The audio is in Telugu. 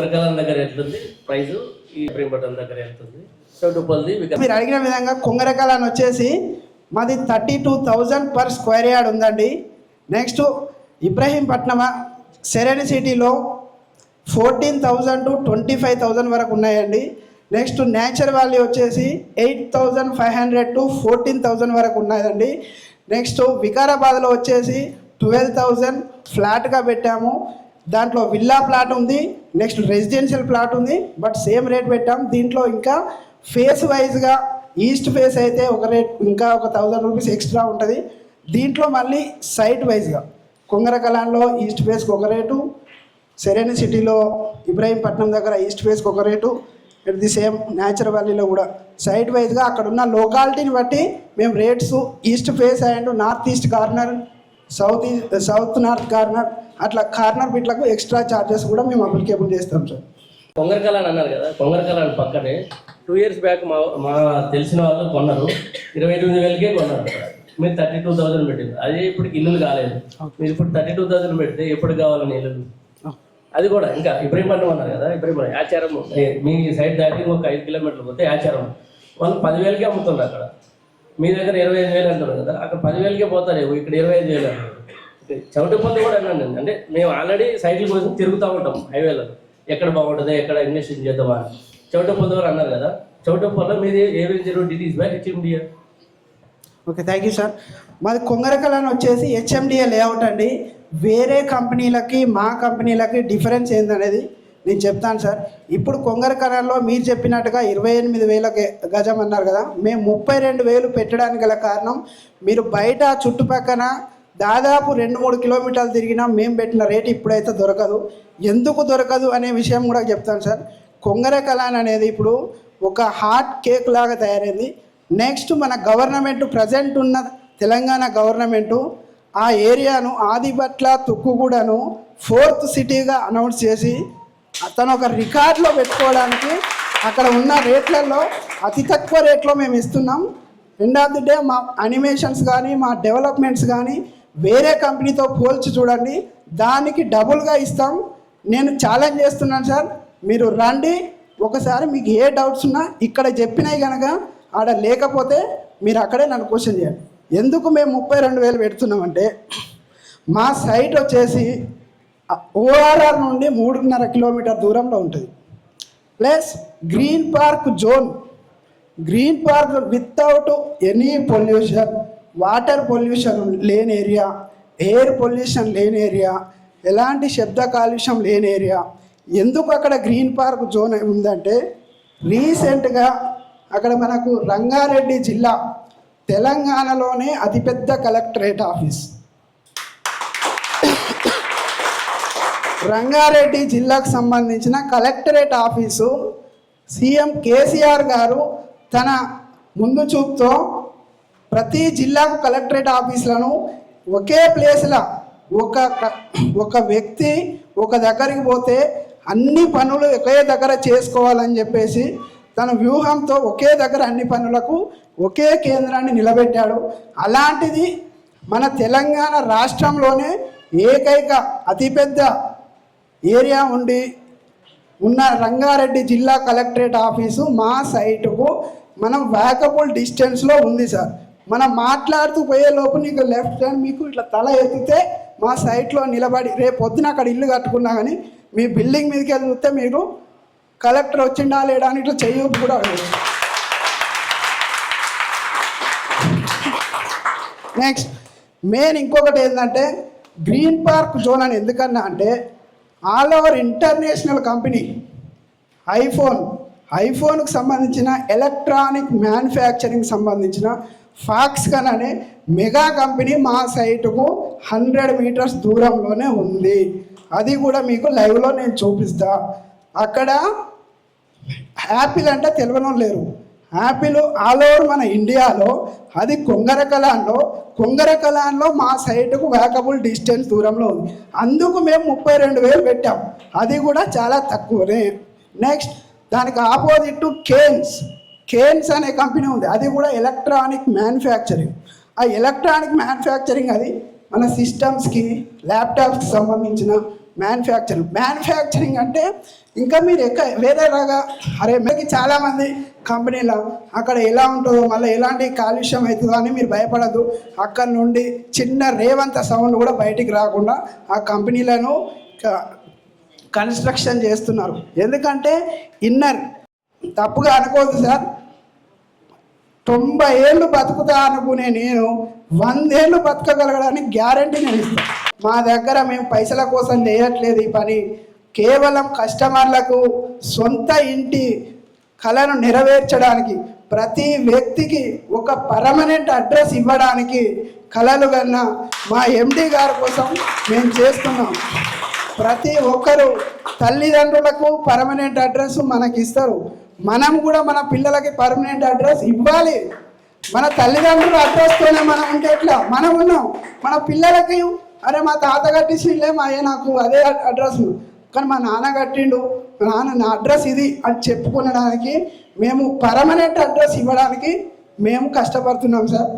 దగ్గర వెళ్తుంది ప్రైస్, ఈ ప్రేమటం దగ్గర వెళ్తుంది. మీరు అడిగిన విధంగా కొంగరకాలని వచ్చేసి మాది 32,000 పర్ స్క్వేర్ యార్డ్ ఉందండి. నెక్స్ట్ ఇబ్రహీంపట్నం సెరెని సిటీలో 14,000 to 25,000 వరకు ఉన్నాయండి. నెక్స్ట్ నేచర్ వ్యాలీ వచ్చేసి 8,500 to 14,000 వరకు ఉన్నాయండి. నెక్స్ట్ వికారాబాద్లో వచ్చేసి 12,000 ఫ్లాట్గా పెట్టాము. దాంట్లో విల్లా ప్లాట్ ఉంది, నెక్స్ట్ రెసిడెన్షియల్ ప్లాట్ ఉంది, బట్ సేమ్ రేట్ పెట్టాము. దీంట్లో ఇంకా ఫేస్ వైజ్గా ఈస్ట్ ఫేస్ అయితే ఒక రేట్, ఇంకా ఒక 1,000 రూపీస్ ఎక్స్ట్రా ఉంటుంది. దీంట్లో మళ్ళీ సైట్ వైజ్గా కొంగరకలాన్లో ఈస్ట్ ఫేస్కి ఒక రేటు, సెరెని సిటీలో ఇబ్రహీంపట్నం దగ్గర ఈస్ట్ ఫేస్కి ఒక rate, it the same nature వ్యాలీలో కూడా సైట్ వైజ్గా అక్కడ ఉన్న లొకాలిటీని బట్టి మేము rates east face and north east corner, south north corner, అట్లా కార్నర్ బిట్లకు ఎక్స్ట్రా ఛార్జెస్ కూడా మేము అప్లికేబుల్ చేస్తాం సార్. కొంగరకలాన్ అన్నారు కదా, కొంగరకలాన్ పక్కనే 2 years బ్యాక్ మా తెలిసిన వాళ్ళు కొన్నారు, 28,000కే కొన్నారు. మీరు 32,000 పెట్టింది, అది ఇప్పుడు ఇల్లులు కాలేదు. మీరు ఇప్పుడు 32,000 పెడితే ఎప్పుడు కావాలని ఇల్లు? అది కూడా ఇంకా ఇబ్రహీంపట్నం అన్నారు కదా, ఇబ్రహీంపట్నం ఆచారం మీ సైడ్ దాటి ఒక 5 kilometers పోతే ఆచారం వాళ్ళు 10,000కే అమ్ముతున్నారు. అక్కడ మీ దగ్గర 25,000 అంటున్నారు కదా, అక్కడ 10,000కే పోతారు, ఇక్కడ 25,000 అంటారు. చౌటపల్లి కూడా అన్నాను, అంటే మేము ఆల్రెడీ సైట్ల కోసం తిరుగుతూ ఉంటాం హైవేలో, ఎక్కడ బాగుంటుంది, ఎక్కడ ఇన్వెస్ట్ చేద్దామా. చౌటపల్లి వారు అన్నారు కదా, చౌటపల్లిలో మీది ఏవేం డిటీస్ బ్యాక్ HMDA. Okay, thank you sir. మాది కొంగరకలాన్ వచ్చేసి హెచ్ఎండిఏ లేఅవుట్ అండి. వేరే కంపెనీలకి మా కంపెనీలకి డిఫరెన్స్ ఏందనేది నేను చెప్తాను సార్. ఇప్పుడు కొంగరకలాన్లో మీరు చెప్పినట్టుగా 28,000 గజం అన్నారు కదా, మేము 32,000 పెట్టడానికి గల కారణం, మీరు బయట చుట్టుపక్కన దాదాపు 2-3 kilometers తిరిగినా మేము పెట్టిన రేటు ఇప్పుడైతే దొరకదు. ఎందుకు దొరకదు అనే విషయం కూడా చెప్తాను సార్. కొంగరకలాన్ అనేది ఇప్పుడు ఒక హాట్ కేక్ లాగా తయారైంది. నెక్స్ట్ మన గవర్నమెంట్ ప్రజెంట్ ఉన్న తెలంగాణ గవర్నమెంటు ఆ ఏరియాను ఆదిబట్ల తుక్కుగూడను 4th సిటీగా అనౌన్స్ చేసి తను ఒక రికార్డులో పెట్టుకోవడానికి అక్కడ ఉన్న రేట్లలో అతి తక్కువ రేట్లో మేము ఇస్తున్నాం. ఎండ్ ఆఫ్ ది డే మా అనిమేషన్స్ కానీ మా డెవలప్మెంట్స్ కానీ వేరే కంపెనీతో పోల్చి చూడండి, దానికి డబుల్గా ఇస్తాం. నేను ఛాలెంజ్ చేస్తున్నాను సార్, మీరు రండి ఒకసారి, మీకు ఏ డౌట్స్ ఉన్నా ఇక్కడ చెప్పినాయి కనుక ఆడ లేకపోతే మీరు అక్కడే నన్ను క్వశ్చన్ చేయండి. ఎందుకు మేము 32,000 పెడుతున్నామంటే, మా సైట్ వచ్చేసి ఓఆర్ఆర్ నుండి 3.5 kilometer దూరంలో ఉంటుంది. Plus green park zone, green park without any pollution, water pollution లేని ఏరియా, ఎయిర్ పొల్యూషన్ లేని ఏరియా, ఎలాంటి శబ్ద కాలుష్యం లేని ఏరియా. ఎందుకు అక్కడ గ్రీన్ పార్క్ జోన్ ఉందంటే, రీసెంట్గా అక్కడ మనకు రంగారెడ్డి జిల్లా తెలంగాణలోనే అతిపెద్ద కలెక్టరేట్ ఆఫీస్, రంగారెడ్డి జిల్లాకు సంబంధించిన కలెక్టరేట్ ఆఫీసు సీఎం కేసీఆర్ గారు తన ముందు చూపుతో ప్రతి జిల్లాకు కలెక్టరేట్ ఆఫీసులను ఒకే ప్లేస్లో ఒక వ్యక్తి ఒక దగ్గరికి పోతే అన్ని పనులు ఒకే దగ్గర చేసుకోవాలని చెప్పేసి తన వ్యూహంతో ఒకే దగ్గర అన్ని పనులకు ఒకే కేంద్రాన్ని నిలబెట్టాడు. అలాంటిది మన తెలంగాణ రాష్ట్రంలోనే ఏకైక అతిపెద్ద ఏరియా ఉన్న రంగారెడ్డి జిల్లా కలెక్టరేట్ ఆఫీసు మా సైటుకు మనం వాకబుల్ డిస్టెన్స్లో ఉంది సార్. మనం మాట్లాడుతూ పోయే లోపు నీకు లెఫ్ట్ హ్యాండ్ మీకు ఇట్లా తల ఎత్తితే మా సైట్లో నిలబడి రేపు పొద్దున అక్కడ ఇల్లు కట్టుకున్నా కానీ మీ బిల్డింగ్ మీదకి వెళ్ళి చూస్తే మీరు కలెక్టర్ వచ్చిండా లేడా అని ఇట్లా చెయ్యొద్దు కూడా. నెక్స్ట్ మెయిన్ ఇంకొకటి ఏంటంటే, గ్రీన్ పార్క్ జోన్ అని ఎందుకన్నా అంటే, ఆల్ ఓవర్ ఇంటర్నేషనల్ కంపెనీ ఐఫోన్కి సంబంధించిన ఎలక్ట్రానిక్ మ్యానుఫ్యాక్చరింగ్ సంబంధించిన ఫాక్స్కాన్ అనే మెగా కంపెనీ మా సైటుకు 100 meters దూరంలోనే ఉంది. అది కూడా మీకు లైవ్లో నేను చూపిస్తా. అక్కడ యాపిల్ అంటే తెలియని లేరు, యాపిల్ ఆల్ ఓవర్ మన ఇండియాలో, అది కొంగరకలాన్లో మా సైటుకు వాకబుల్ డిస్టెన్స్ దూరంలో ఉంది. అందుకు మేము 32,000 పెట్టాం, అది కూడా చాలా తక్కువనే. నెక్స్ట్ దానికి ఆపోజిట్ కేన్స్ అనే కంపెనీ ఉంది, అది కూడా ఎలక్ట్రానిక్ మ్యానుఫ్యాక్చరింగ్. ఆ ఎలక్ట్రానిక్ మ్యానుఫ్యాక్చరింగ్ అది మన సిస్టమ్స్కి, ల్యాప్టాప్స్కి సంబంధించిన మ్యానుఫ్యాక్చరింగ్ అంటే ఇంకా మీరు వేరే లాగా అరే మీకు చాలామంది కంపెనీలో అక్కడ ఎలా ఉంటుందో మళ్ళీ ఎలాంటి కాలుష్యం అవుతుందో అని మీరు భయపడద్దు. అక్కడ నుండి చిన్న రేవంత సౌండ్ కూడా బయటికి రాకుండా ఆ కంపెనీలను కన్స్ట్రక్షన్ చేస్తున్నారు. ఎందుకంటే ఇన్నర్ తప్పుగా అనుకోవద్దు సార్, 90 ఏళ్ళు బతుకుతా అనుకునే నేను 100 ఏళ్ళు బతకగలగడానికి గ్యారంటీ నేను ఇస్తాను. మా దగ్గర మేము పైసల కోసం చేయట్లేదు ఈ పని, కేవలం కస్టమర్లకు సొంత ఇంటి కళను నెరవేర్చడానికి, ప్రతి వ్యక్తికి ఒక పర్మనెంట్ అడ్రస్ ఇవ్వడానికి కళలు కన్నా మా ఎండి గారి కోసం మేము చేస్తున్నాం. ప్రతి ఒక్కరు తల్లిదండ్రులకు పర్మనెంట్ అడ్రస్ మనకి ఇస్తారు, మనం కూడా మన పిల్లలకి పర్మనెంట్ అడ్రస్ ఇవ్వాలి. మన తల్లిదండ్రుల అడ్రస్తోనే మనం ఉంటే ఎట్లా? మనం ఉన్నాం, మన పిల్లలకి అరే మా తాత కట్టించిండే మా అయ్య నాకు అదే అడ్రస్, కానీ మా నాన్న కట్టిండు, మా నాన్న నా అడ్రస్ ఇది అని చెప్పుకోవడానికి మేము పర్మనెంట్ అడ్రస్ ఇవ్వడానికి మేము కష్టపడుతున్నాం సార్.